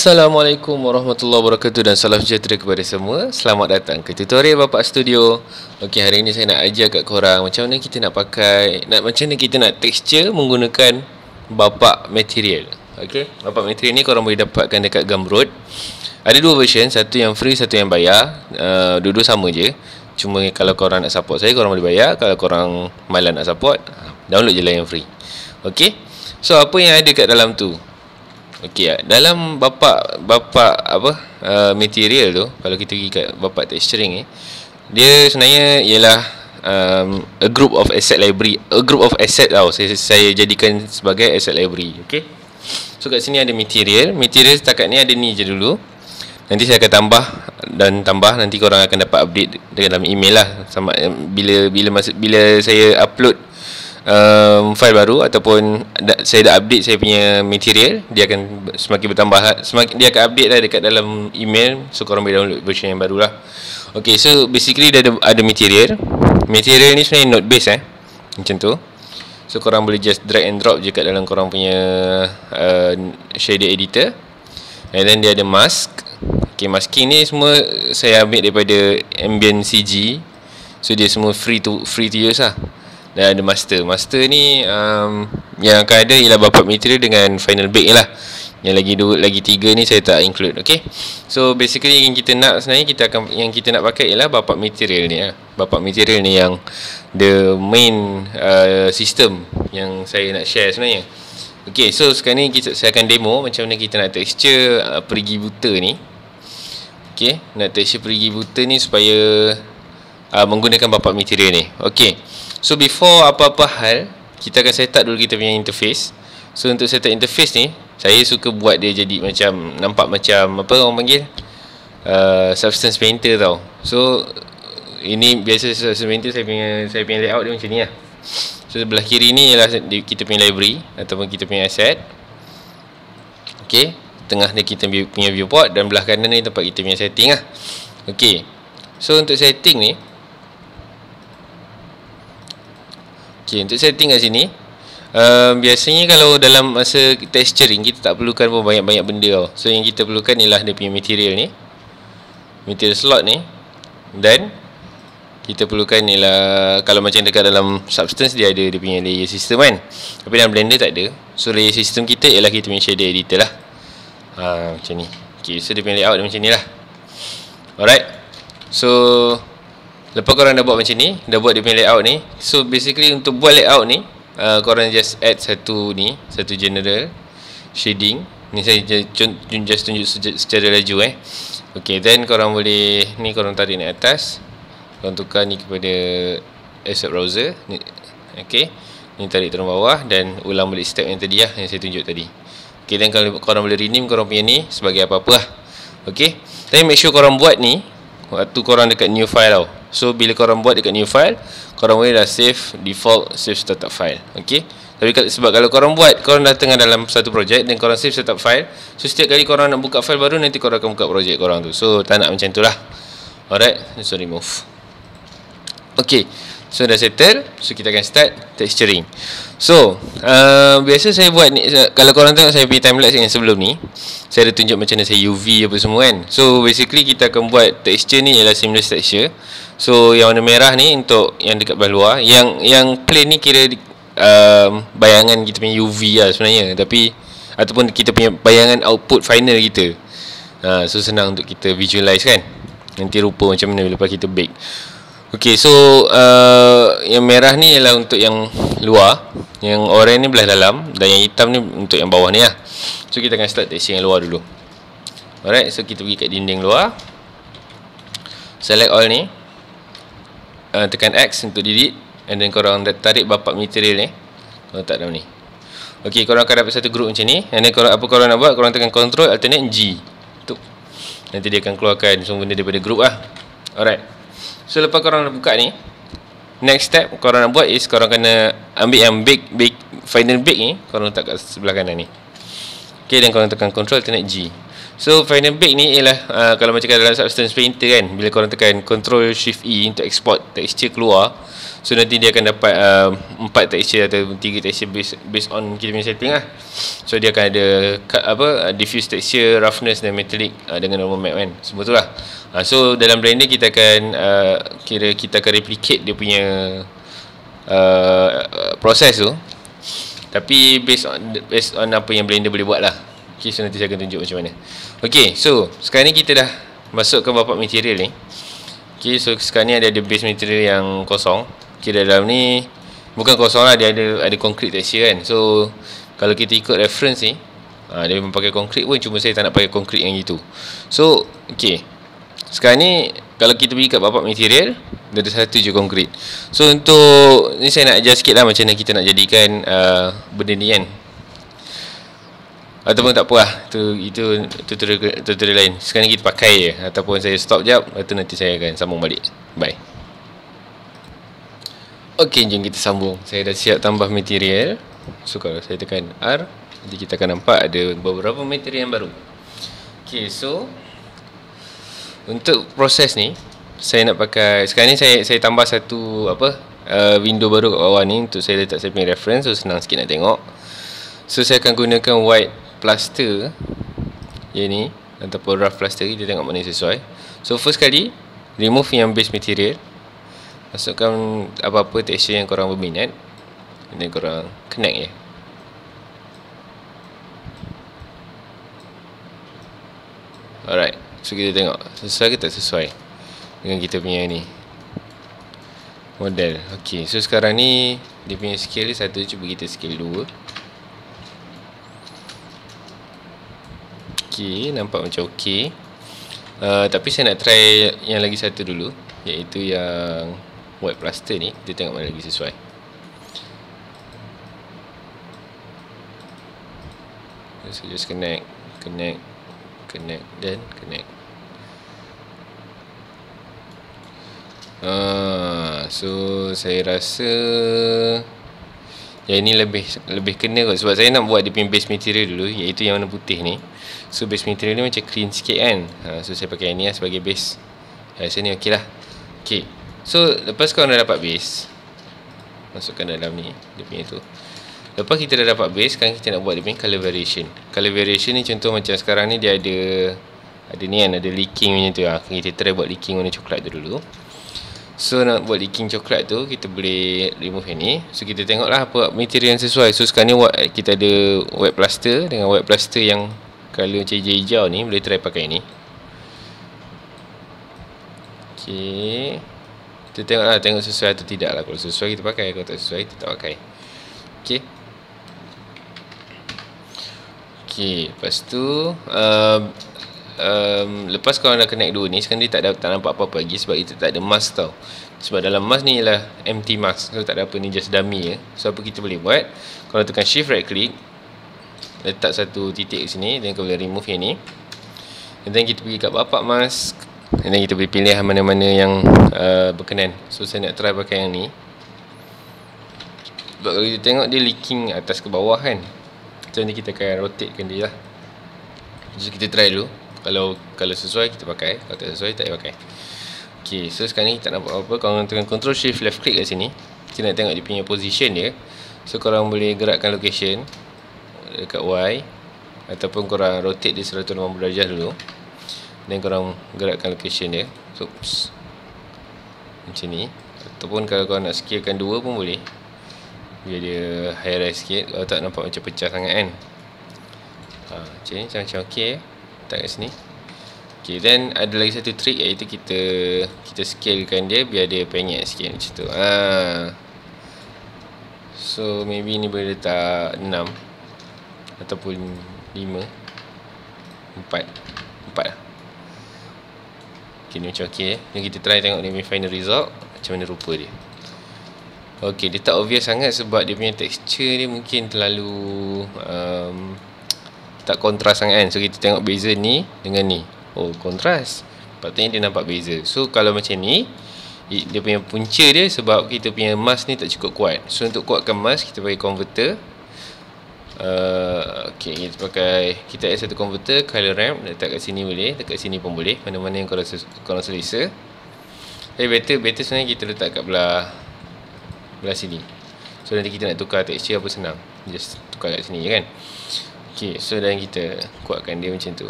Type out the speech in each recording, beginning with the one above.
Assalamualaikum warahmatullahi wabarakatuh dan salam sejahtera kepada semua. Selamat datang ke tutorial Bapak Studio. Okey, hari ini saya nak ajar kat korang macam mana kita nak pakai, macam mana kita nak texture menggunakan Bapak Material. Okey, Bapak Material ni korang boleh dapatkan dekat Gumroad. Ada dua version, satu yang free, satu yang bayar. Dua-dua sama je. Cuma kalau korang nak support saya, korang boleh bayar. Kalau korang malas nak support, download je lah yang free. Okey. So apa yang ada kat dalam tu? Okey, dalam bapak material tu, kalau kita pergi kat bapak texturing ni, dia sebenarnya ialah a group of asset library, a group of asset tau. Saya jadikan sebagai asset library. Okey. So kat sini ada material. Material setakat ni ada ni je dulu. Nanti saya akan tambah, nanti korang akan dapat update dalam email lah sama bila saya upload file baru ataupun saya dah update saya punya material, dia akan semakin bertambah, dia akan update lah dekat dalam email. So korang boleh download version yang baru lah. Okay, so basically dia ada material ni sebenarnya node base macam tu. So korang boleh just drag and drop je kat dalam korang punya shader editor. And then dia ada mask. Okay, masking ni semua saya ambil daripada Ambient CG. So dia semua free to use lah. Dan ada master. Master ni yang akan ada ialah bapak material dengan final bake lah. Yang lagi tiga ni saya tak include. Okay. So basically yang kita nak sebenarnya yang kita nak pakai ialah bapak material ni lah. Bapak material ni yang the main system yang saya nak share sebenarnya. Okay, so sekarang ni saya akan demo macam mana kita nak texture perigi buta ni. Okay, nak texture perigi buta ni supaya menggunakan bapak material ni. Okay, so before apa-apa hal, kita akan set up dulu kita punya interface. So untuk set up interface ni, saya suka buat dia jadi macam, nampak macam apa orang panggil, Substance Painter tau. So ini biasa Substance Painter saya punya layout dia macam ni lah. So sebelah kiri ni ialah kita punya library ataupun kita punya asset. Okay, tengah ni kita punya viewport dan belah kanan ni tempat kita punya setting lah. Okay, so untuk setting ni, untuk setting kat sini, biasanya kalau dalam masa texturing kita tak perlukan pun banyak-banyak benda tau. So yang kita perlukan ialah dia punya material ni, material slot ni, dan kita perlukan ialah, kalau macam dekat dalam Substance dia ada dia punya layer system kan. Tapi dalam Blender tak ada. So layer system kita ialah kita punya shader editor lah. Macam ni. Okay, so dia punya layout dia macam ni lah. Alright. So lepas korang dah buat macam ni, dah buat dia punya layout ni. So basically untuk buat layout ni, korang just add satu general shading. Ni saya just tunjuk secara laju Okay, then korang boleh, ni korang tarik naik atas, korang tukar ni kepada asset browser ni. Okay, ni tarik turun bawah dan ulang balik step yang tadi lah, yang saya tunjuk tadi. Okay, then kalau korang boleh rename korang punya ni sebagai apa-apa lah. Okay, tapi make sure korang buat ni waktu korang dekat new file tau. So bila korang buat dekat new file, korang boleh dah save default save startup file. Okay, tapi sebab kalau korang buat, korang dah tengah dalam satu projek dan korang save startup file, so setiap kali korang nak buka file baru, nanti korang akan buka projek korang tu. So tak nak macam tu lah. Alright, so remove. Okay, so dah settle. So kita akan start texturing. So biasa saya buat ni, kalau korang tengok saya punya timelapse yang sebelum ni, saya ada tunjuk macam mana saya UV apa semua kan. So basically kita akan buat texture ni ialah seamless texture. So yang warna merah ni untuk yang dekat belah luar, yang plain ni kira bayangan kita punya UV lah sebenarnya, tapi ataupun kita punya bayangan output final kita. So senang untuk kita visualize kan, nanti rupa macam mana lepas kita bake. Okay, so yang merah ni ialah untuk yang luar, yang orange ni belah dalam, dan yang hitam ni untuk yang bawah ni lah. So kita akan start texture yang luar dulu. Alright, so kita pergi kat dinding luar, select all ni, tekan X untuk delete, and then korang tarik bapak material ni, korang letak dalam ni. Okay, korang akan dapat satu group macam ni. And then apa korang nak buat, korang tekan Ctrl alternate G tu. Nanti dia akan keluarkan semua benda daripada group lah. Alright, so lepas korang nak buka ni, next step korang nak buat is korang kena ambil yang bake final bake ni, korang letak kat sebelah kanan ni. Okay, dan korang tekan Ctrl alternate G. So final bake ni ialah kalau macam dalam Substance Painter kan, bila korang tekan Ctrl Shift E untuk export texture keluar, So nanti dia akan dapat 4 texture atau 3 texture based on kita punya setting lah. So dia akan ada diffuse texture, roughness dan metallic dengan normal map kan. Semua tu lah. So dalam Blender kita akan kita akan replicate dia punya proses tu, tapi based on apa yang Blender boleh buat lah. Okay, so nanti saya akan tunjuk macam mana. Okay, so sekarang ni kita dah masukkan bapak material ni. Okay, so sekarang ni ada base material yang kosong. Okay, dalam ni bukan kosong lah, dia ada concrete texture kan. So kalau kita ikut reference ni, dia memang pakai concrete pun, cuma saya tak nak pakai concrete yang itu. So okay, sekarang ni kalau kita pergi kat bapak material, dia ada satu je concrete. So untuk ni saya nak adjust sikit lah macam mana kita nak jadikan benda ni kan. Ataupun tak apa lah, itu tutorial lain. Sekarang ni kita pakai je, ataupun saya stop jap, lepas tu nanti saya akan sambung balik. Bye. Ok, jom kita sambung. Saya dah siap tambah material. So kalau saya tekan R, nanti kita akan nampak ada beberapa material yang baru. Ok, so untuk proses ni saya nak pakai, sekarang ni saya tambah satu window baru kat bawah ni untuk saya letak saya punya reference. So senang sikit nak tengok. So saya akan gunakan white plaster yang ni ataupun rough plaster. Kita tengok mana yang sesuai. So first kali remove yang base material, masukkan apa-apa texture yang korang berminat, dan korang connect je. Alright, so kita tengok sesuai ke tak sesuai dengan kita punya ni model. Ok, so sekarang ni dia punya scale dia 1, cuba kita scale 2. Ok, nampak macam ok. Tapi saya nak try yang lagi satu dulu, iaitu yang white plaster ni. Kita tengok mana lagi sesuai. So just connect dan connect. So saya rasa yang ini lebih kena kot, sebab saya nak buat dia punya base material dulu, iaitu yang warna putih ni. So base material ni macam clean sikit kan. So saya pakai yang ni lah sebagai base. Rasa ni ok lah. Ok, so lepas korang dah dapat base, masukkan dalam ni dia punya tu. Lepas kita dah dapat base, sekarang kita nak buat dia punya color variation. Color variation ni contoh macam sekarang ni dia ada ni kan, ada leaking macam tu lah. Kita try buat leaking warna coklat tu dulu. So nak buat leaking coklat tu, kita boleh remove yang ni. So kita tengok lah apa material yang sesuai. So sekarang ni kita ada white plaster, dengan white plaster yang color macam hijau ni, boleh try pakai ni. Ok, kita tengok lah, tengok sesuai atau tidak lah. Kalau sesuai kita pakai, kalau tak sesuai kita tak pakai. Ok, ok, lepas tu lepas korang dah connect dua ni, sekarang dia tak nampak apa-apa lagi sebab itu tak ada mask tau. Sebab dalam mask ni ialah empty mask, so tak ada apa ni, just dummy je. So apa kita boleh buat, kalau tekan shift right click, letak satu titik kat sini, dan kita boleh remove yang ni. Dan kita pergi kat bapak mask, dan kita boleh pilih mana-mana yang berkenan. So saya nak try pakai yang ni. Sebab kalau kita tengok dia leaking atas ke bawah kan, so nanti kita akan rotatekan dia lah. So kita try dulu. Kalau sesuai kita pakai, kalau tak sesuai tak payah pakai. Ok, so sekarang ni kita tak nampak apa-apa. Kalau tekan control shift left click kat sini, kita nak tengok dia punya position dia. So korang boleh gerakkan location dekat Y, ataupun korang rotate dia 180 darjah dulu, dan korang gerakkan location dia. So macam ni. Ataupun kalau korang nak scalekan 2 pun boleh, biar dia high rise sikit. Kalau tak nampak macam pecah sangat kan. Macam ni, macam ok. Letak kat sini. Ok, then ada lagi satu trick, iaitu kita scalekan dia biar dia penyek sikit macam tu. So maybe ni boleh letak 6 ataupun 5, 4 lah. Ok, ni macam ok. Then kita try tengok dia punya final result, macam mana rupa dia. Ok, dia tak obvious sangat sebab dia punya texture dia mungkin terlalu tak kontras sangat kan. So kita tengok beza ni dengan ni. Oh, kontras. Patutnya dia nampak beza. So kalau macam ni, dia punya punca dia sebab kita punya mask ni tak cukup kuat. So untuk kuatkan mask, kita pakai converter. Ok, kita add satu converter, color ramp. Letak kat sini boleh, dekat sini pun boleh, mana-mana yang korang selesa. Tapi better sebenarnya kita letak kat belah belah sini. So nanti kita nak tukar texture apa senang, just tukar kat sini je kan. Okay, so dan kita kuatkan dia macam tu.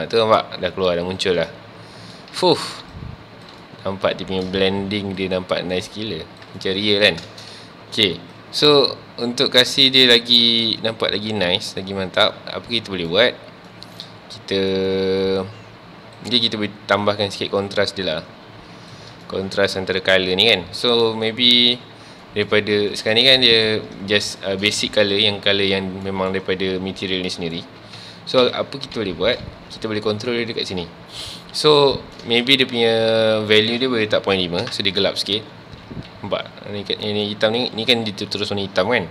Tu nampak dah keluar, dah muncul lah. Fuh, nampak dia punya blending dia nampak nice gila, macam real kan. Okay, so untuk kasih dia lagi nampak lagi nice, lagi mantap, apa kita boleh buat, kita boleh tambahkan sikit kontras dia lah, kontras antara color ni kan. So maybe daripada sekarang ni kan dia just basic color yang memang daripada material ni sendiri. So apa kita boleh buat, kita boleh control dia dekat sini. So maybe dia punya value dia boleh letak 0.5, so dia gelap sikit. Nampak ni hitam ni kan dia terus warna hitam kan.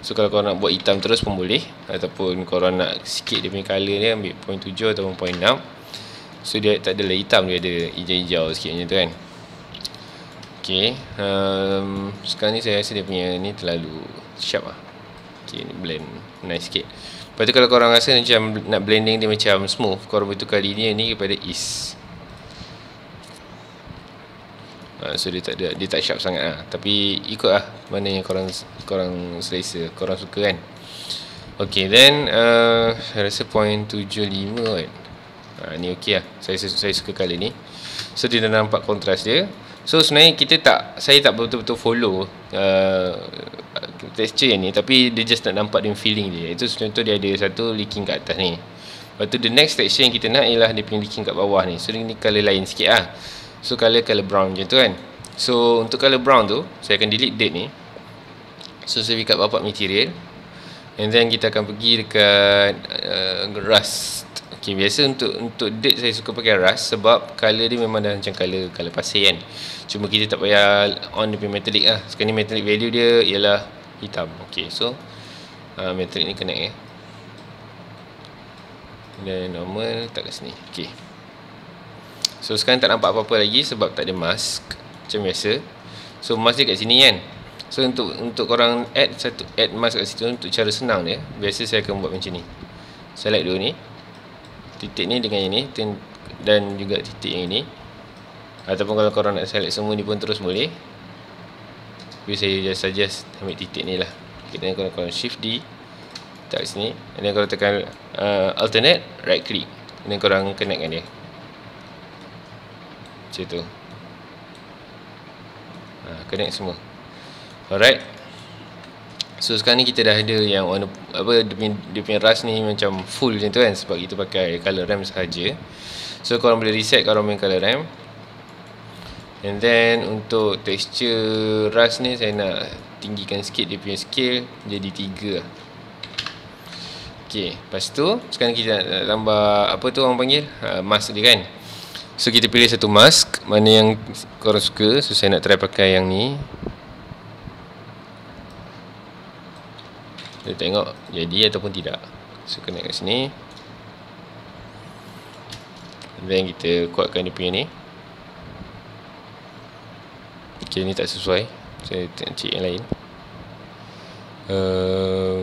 So kalau korang nak buat hitam terus pun boleh, ataupun korang nak sikit dia punya color ni ambil 0.7 ataupun 0.6. So dia tak adalah hitam, dia ada hijau-hijau sikit macam tu kan. Okay, sekarang ni saya rasa dia punya ni terlalu sharp lah. Okay, ni blend nice sikit. Lepas tu kalau korang rasa macam nak blending dia macam smooth, korang boleh tukar linear ni kepada ease. So dia tak sharp sangat lah. Tapi ikut lah mana yang korang selesa, korang suka kan. Okay, then saya rasa 0.75 kan. Ni okey lah, saya suka color ni. So dia dah nampak kontras dia. So sebenarnya saya tak betul-betul follow texture yang ni, tapi dia just nak nampak dia feeling dia. Itu contoh dia ada satu leaking kat atas ni. Lepas tu the next texture yang kita nak ialah dia punya leaking kat bawah ni. So ni color lain sikit lah. So color brown macam tu kan. So untuk color brown tu saya akan delete date ni. So saya pergi kat bapak material, and then kita akan pergi dekat rust. Okay, biasa untuk date saya suka pakai rust sebab color dia memang dah macam color pasir kan. Cuma kita tak payah on dia punya metallic lah. Sekarang ni metallic value dia ialah hitam. Okay, so metallic ni connect ya. Dan normal tak kat sini. Okay, so sekarang tak nampak apa-apa lagi sebab tak ada mask macam biasa. So mask dia kat sini kan. So untuk korang add mask kat situ, untuk cara senang dia, biasa saya akan buat macam ni. Select dua ni, titik ni dengan yang ni, dan juga titik yang ini. Ataupun kalau korang nak select semua ni pun terus boleh. Tapi saya suggest ambil titik ni lah. Okay, dan korang shift D, letak sini, dan korang tekan alternate right click, dan korang connectkan dia macam tu. Connect semua. Alright. So sekarang ni kita dah ada yang warna dia punya rust ni macam full macam tu kan, sebab kita pakai color ramp sahaja. So korang boleh reset korang main color ramp. And then untuk texture rust ni saya nak tinggikan sikit dia punya scale jadi 3 lah. Okay, lepas tu sekarang kita nak tambah apa tu orang panggil mask dia kan. So kita pilih satu mask mana yang korang suka. So saya nak try pakai yang ni. Kita tengok jadi ataupun tidak. So connect kat sini, dan kita kuatkan dia punya ni. Okay, ni tak sesuai, saya cek yang lain.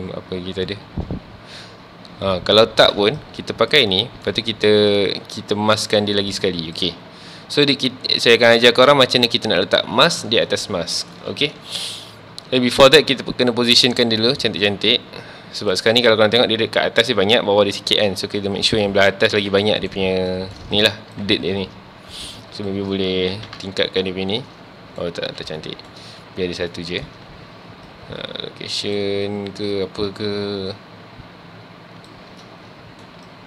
Apa lagi tadi? Kalau tak pun kita pakai ni, lepas tu kita maskkan dia lagi sekali. Okay, so saya akan ajar korang macam mana kita nak letak mask di atas mask. Okay, before that kita kena positionkan dulu cantik-cantik. Sebab sekarang ni kalau korang tengok dia dekat atas dia banyak, bawah dia sikit kan. So kita make sure yang belah atas lagi banyak dia punya ni lah, date dia ni. So maybe boleh tingkatkan dia punya ni. Oh tak cantik, biar dia satu je. Location ke apa ke,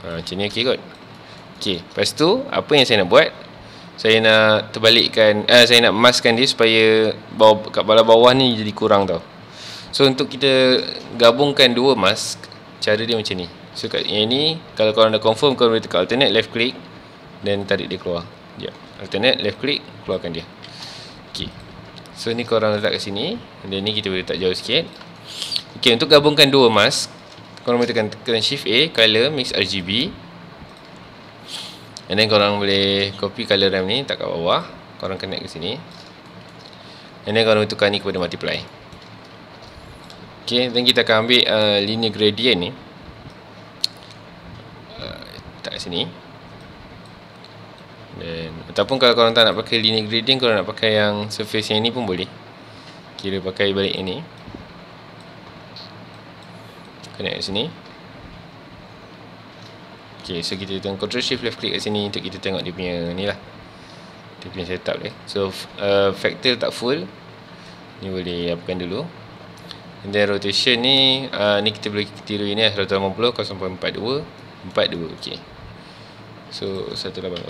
macam ni okey kot. Okay, lepas tu apa yang saya nak buat, saya nak terbalikkan, saya nak maskkan dia supaya kat bawah ni jadi kurang tau. So untuk kita gabungkan dua mask, cara dia macam ni. So kat yang ni, kalau korang dah confirm, korang boleh tekan alternate left click dan tarik dia keluar. Alternate left click, keluarkan dia. Okay, so ni korang letak kat sini, dan ni kita boleh letak jauh sikit. Okay, untuk gabungkan dua mask, korang boleh tekan shift A, color mix RGB, and then korang boleh copy color ramp ni, tak kat bawah, korang connect ke sini, and then korang boleh tukar ni kepada multiply. Okay, then kita akan ambil linear gradient ni, letak kat sini. Dan ataupun kalau korang tak nak pakai linear gradient, korang nak pakai yang surface yang ni pun boleh. Kira pakai balik ini. Connect kat sini. Okay, so kita tengok Ctrl Shift left click kat sini untuk kita tengok dia punya ni lah, dia punya setup dia. So factor tak full, ni boleh apakan dulu. And then rotation ni ni kita boleh tiru ini lah, 180 0.42 42. Okay, so 180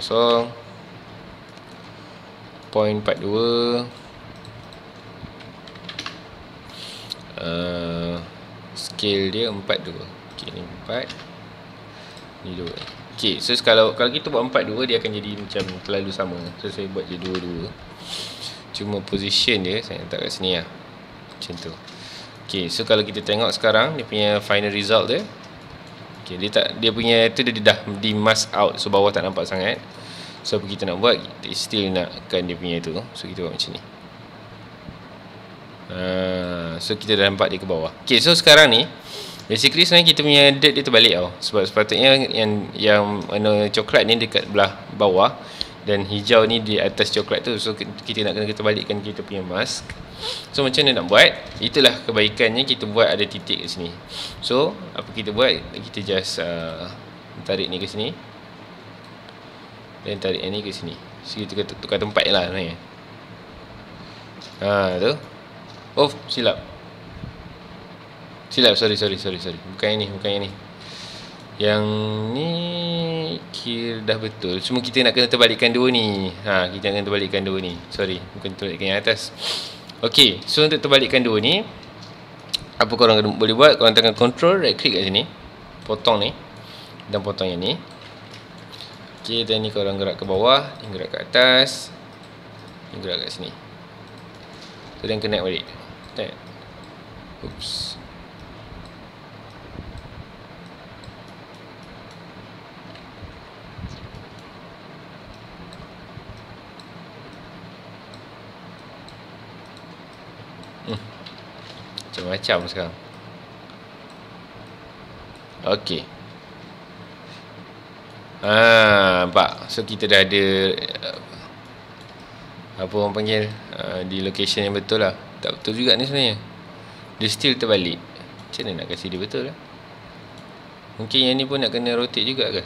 0.42 scale dia 42. Okay, ni 4, ni 2. Okay, so kalau kita buat 42, dia akan jadi macam terlalu sama. So saya buat je 2-2. Cuma position dia saya letak kat sini lah, macam tu. Okay, so kalau kita tengok sekarang dia punya final result dia. Okay, dia punya tu dia dah di mask out, so bawah tak nampak sangat. So apa kita nak buat, kita still nakkan dia punya tu. So kita buat macam ni. So kita dah nampak dia ke bawah. Okay, so sekarang ni basically sebenarnya kita punya dirt dia terbalik tau. Sebab sepatutnya yang warna coklat ni dekat belah bawah dan hijau ni di atas coklat tu. So kita nak kena balikkan kita punya mask. So macam mana nak buat? Itulah kebaikannya kita buat ada titik kat sini. So apa kita buat, kita just tarik ni ke sini dan tarik ni ke sini. So kita tukar tempat je lah sebenarnya. Tu. Oh, silap, sorry. Bukan yang ni. Yang ni kira dah betul. Cuma kita nak kena terbalikkan dua ni. Kita nak kena terbalikkan dua ni. Sorry, bukan terbalikkan yang atas. Okay, so untuk terbalikkan dua ni, apa korang boleh buat? Korang tekan control, right click kat sini, potong ni dan potong yang ni. Okay, dan ni korang gerak ke bawah, ni gerak ke atas, ni gerak kat sini. So dan connect balik. Oops. Macam-macam sekarang. Okey. Nampak. So kita dah ada apa orang panggil, di location yang betul lah. Tak betul juga ni sebenarnya. Dia still terbalik. Macam mana nak kasi dia betul lah? Mungkin yang ni pun nak kena rotate juga ke?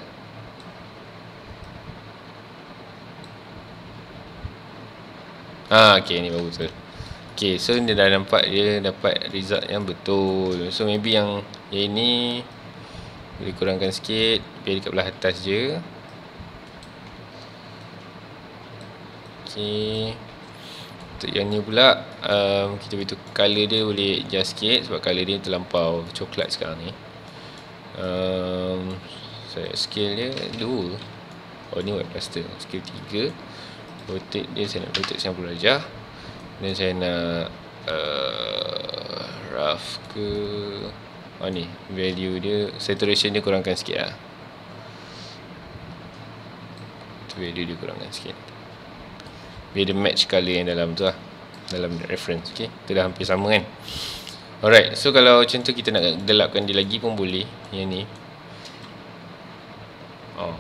Okay, ni baru betul. Okay, so dia dah nampak dia dapat result yang betul. So maybe yang ini boleh kurangkan sikit, biar dekat belah atas je. Okay, untuk yang ni pula, kita betul colour dia boleh adjust sikit sebab colour dia terlampau coklat sekarang ni. Saya scale dia 2. Oh, ni white pastel. Scale 3. Rotate dia, saya nak rotate 90 darjah. Dan saya nak rough ke, ni value dia, saturation dia kurangkan sikit lah. Value dia kurangkan sikit biar dia match colour yang dalam tu lah, dalam reference. Okay, tu dah hampir sama kan. Alright, so kalau macam tu kita nak gelapkan dia lagi pun boleh. Yang ni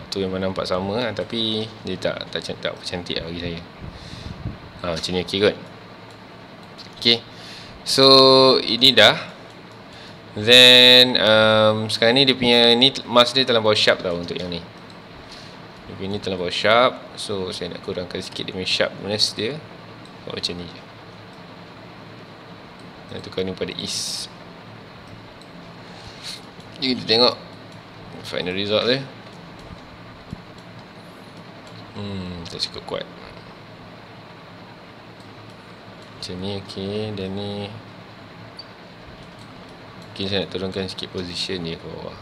tu memang nampak sama lah, tapi dia tak cantik lah bagi saya. Macam ni, okay kot. Okay, so ini dah. Then sekarang ni dia punya ni mask dia terlampau sharp tau untuk yang ni. Dia punya ni terlampau sharp. So saya nak kurangkan sikit dia punya sharpness dia. Macam ni je. Nak tukar ni pada east. Jadi kita tengok final result dia. Tak cukup kuat. Macam ni, okay. Dan ni mungkin saya nak turunkan sikit position dia ke bawah.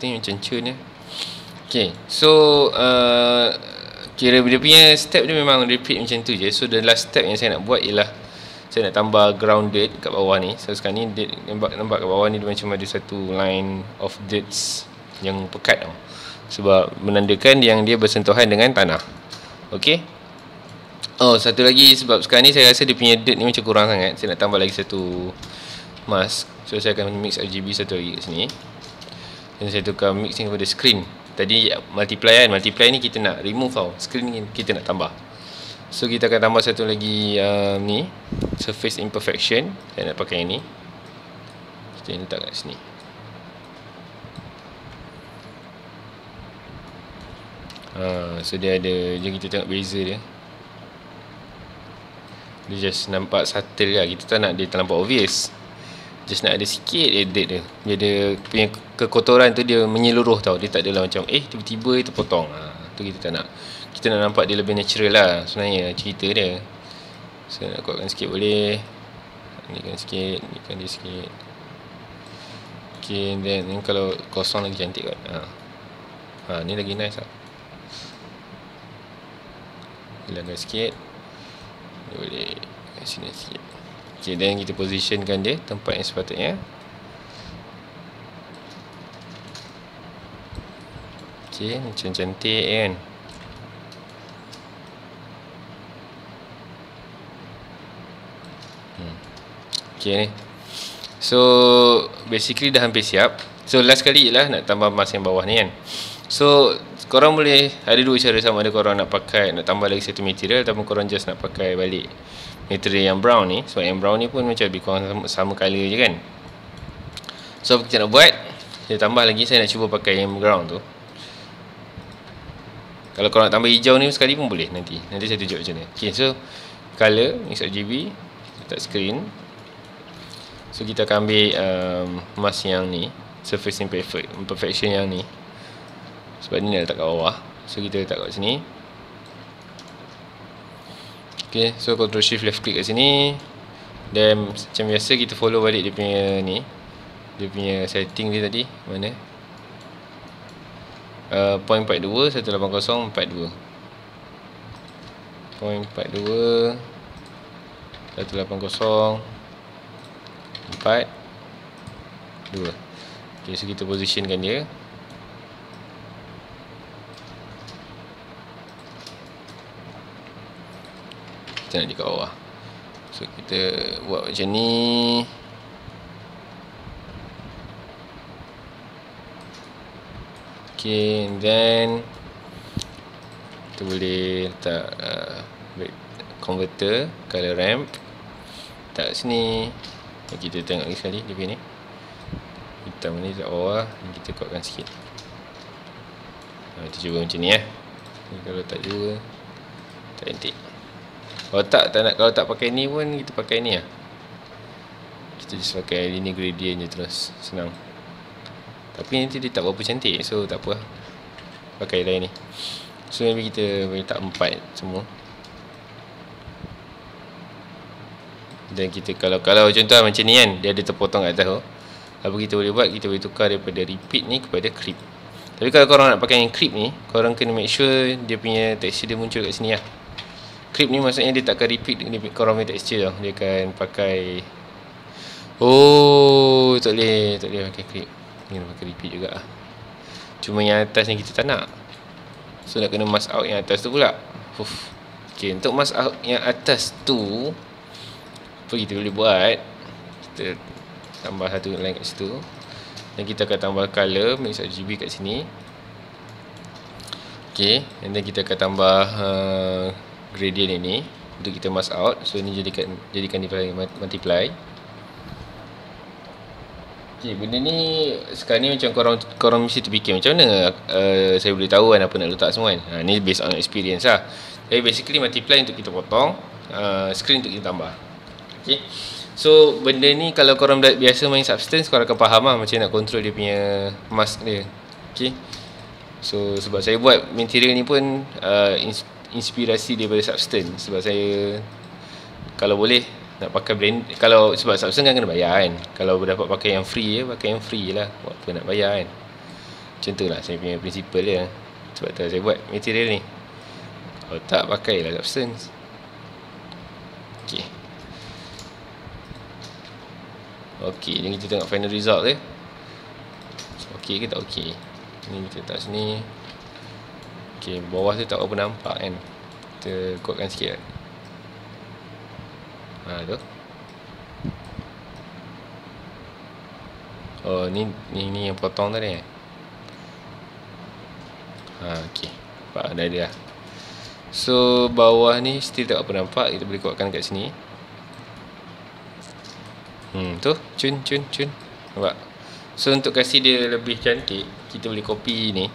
Tengok macam cun ya. Okay, so kira dia punya step dia memang repeat macam tu je. So the last step yang saya nak buat ialah saya nak tambah grounded kat bawah ni. So sekarang ni nampak kat bawah ni dia macam ada satu line of dirts yang pekat tau. Sebab menandakan yang dia bersentuhan dengan tanah. Okay. Satu lagi, sebab sekarang ni saya rasa dia punya dirt ni macam kurang sangat. Saya nak tambah lagi satu mask. So saya akan mix RGB satu lagi kat sini. Dan saya tukar mix ni kepada screen. Tadi multiply kan. Multiply ni kita nak remove tau. Screen ni kita nak tambah. So kita akan tambah satu lagi ni, surface imperfection. Saya nak pakai yang ni. Kita letak kat sini. So dia ada, jom kita tengok beza dia. Dia just nampak subtle lah. Kita tak nak dia terlampau obvious. Just nak ada sikit edit dia. Dia ada punya kekotoran tu dia menyeluruh tau. Dia tak adalah macam tiba-tiba itu potong. Tu kita tak nak. Kita nak nampak dia lebih natural lah sebenarnya cerita dia. So nak kuatkan sikit boleh. Ni kan sikit, ni kan dia sikit. Okay, then ni kalau kosong lagi cantik kot. Ni lagi nice lah. Hilangkan sikit. Dia boleh kat sini sikit. Okay, then kita positionkan dia tempat yang sepatutnya. Okay, macam cantik kan. Okay ni. So basically dah hampir siap. So last kali je lah nak tambah mask yang bawah ni kan. So korang boleh ada dua cara, sama ada korang nak pakai, nak tambah lagi satu material, ataupun korang just nak pakai balik material yang brown ni. Sebab yang brown ni pun macam lebih kurang sama colour je kan. So apa kita nak buat, kita tambah lagi. Saya nak cuba pakai yang brown tu. Kalau korang nak tambah hijau ni sekali pun boleh. Nanti saya tunjuk macam mana. Okay, so colour mix RGB, letak screen. So kita akan ambil mask yang ni, surface imperfection yang ni. Sebab ni nak letak kat bawah. So kita letak kat sini. Okay, so Ctrl Shift left click kat sini. Dan macam biasa kita follow balik dia punya ni, dia punya setting dia tadi. Mana? 0.42 180 42 0.42 180 42. Okay, so kita positionkan dia. Kita nak di kat bawah. So kita buat macam ni. Okay, and then kita boleh letak converter, color ramp, letak sini. Kita tengok lagi sekali dia punya ni. Hitam ni letak bawah, kita kuatkan sikit. Kita cuba macam ni Kalau tak cuba, tak cantik. Kalau tak pakai ni pun kita pakai ni Kita just pakai linear gradient je terus, senang. Tapi nanti dia tak berapa cantik, so tak apa, pakai lain ni. So maybe kita boleh letak 4 semua. Dan kita kalau contoh macam ni kan, dia ada terpotong kat atas tu. Apa kita boleh buat, kita boleh tukar daripada repeat ni kepada creep. Tapi kalau korang nak pakai yang creep ni, korang kena make sure dia punya texture dia muncul kat sini Creep ni maksudnya dia takkan repeat korang punya texture tau. Dia akan pakai, tak boleh pakai creep. Ni nak pakai repeat juga Cuma yang atas ni kita tak nak. So nak kena mask out yang atas tu pula. Okay, untuk mask out yang atas tu, apa kita boleh buat, kita tambah satu line kat situ. Dan kita akan tambah color mix RGB kat sini. Okay, and then kita akan tambah gradient ini untuk kita mask out. So ini jadikan multiply. Okay, benda ni sekarang ni macam korang mesti terfikir macam mana saya boleh tahu apa nak letak semua kan. Ni based on experience Tapi basically multiply untuk kita potong, screen untuk kita tambah. Okay, so benda ni kalau korang biasa main Substance, korang akan faham macam nak control dia punya mask dia. Okay, so sebab saya buat material ni pun inspirasi daripada Substance. Sebab saya kalau boleh nak pakai blend, kalau sebab Substance kan kena bayar kan. Kalau dapat pakai yang free pakai yang free lah. Buat apa nak bayar kan. Macam tu lah saya punya principle dia. Sebab tu saya buat material ni. Kalau tak, pakailah Substance. Okay, jadi kita tengok final result dia. Okay ke tak okay. Ni kita letak sini. Okay, bawah tu tak apa nampak kan. Kita kuatkan sikit kan. Tu. Ni yang potong tadi Okey. Nampak dah dia. So bawah ni still tak apa nampak. Kita boleh kuatkan kat sini. Tu cun. Nampak? So untuk kasih dia lebih cantik, kita boleh copy ni.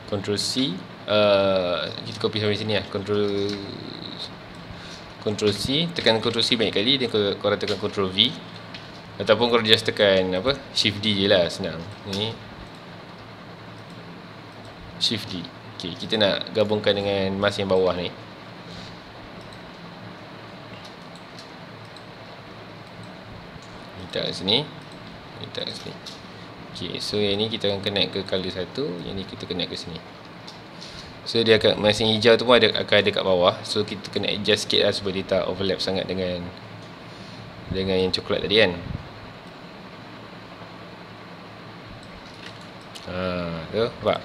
Ctrl C. Kita copy sampai sini lah. Ctrl C, tekan Ctrl C banyak kali, dan korang tekan Ctrl V, ataupun korang just tekan Shift D je lah, senang. Ni Shift D. Okay, kita nak gabungkan dengan mask yang bawah ni. Letak kat sini. Okay, so yang ni kita akan connect ke color 1, yang ni kita connect ke sini. So dia akan, mask yang hijau tu pun akan ada kat bawah. So kita kena adjust sikit lah supaya dia tak overlap sangat dengan yang coklat tadi kan. Tu nampak.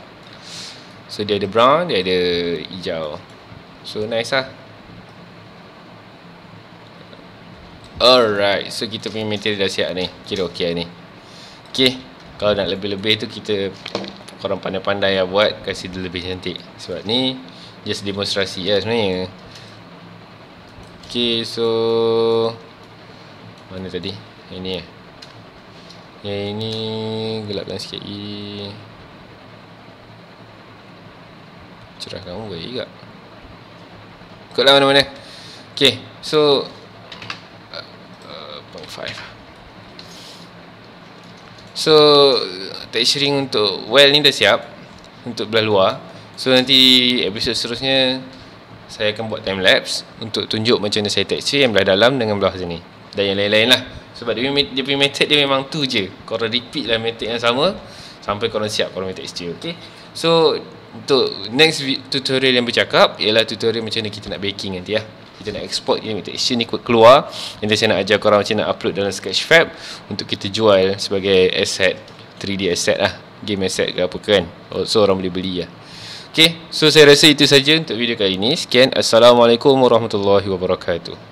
So dia ada brown, dia ada hijau. So nice lah. Alright, so kita punya material dah siap ni. Kira okey ni. Okay, kalau nak lebih-lebih tu korang pandai-pandai lah buat, kasih dia lebih cantik. Sebab ni just demonstrasi lah sebenarnya. Okay, so mana tadi? Yang ni yang ini gelapkan sikit lagi. Cerahkan pun boleh juga. Ikutlah mana-mana. Okay, so 0.5. So texturing untuk well ni dah siap untuk belah luar. So nanti episod seterusnya saya akan buat time lapse untuk tunjuk macam mana saya texture yang belah dalam dengan belah sini, dan yang lain-lain lah. Sebab dia punya method dia memang tu je. Korang repeat lah method yang sama sampai korang siap korang punya texture. Okay, so untuk next tutorial yang bercakap ialah tutorial macam mana kita nak baking nanti lah. Kita nak export yang texture ni keluar. Nanti saya nak ajar korang macam nak upload dalam Sketchfab untuk kita jual sebagai asset, 3D asset lah, game asset ke apa kan. So orang boleh beli lah. Okay, so saya rasa itu saja untuk video kali ini. Sekian, Assalamualaikum warahmatullahi wabarakatuh.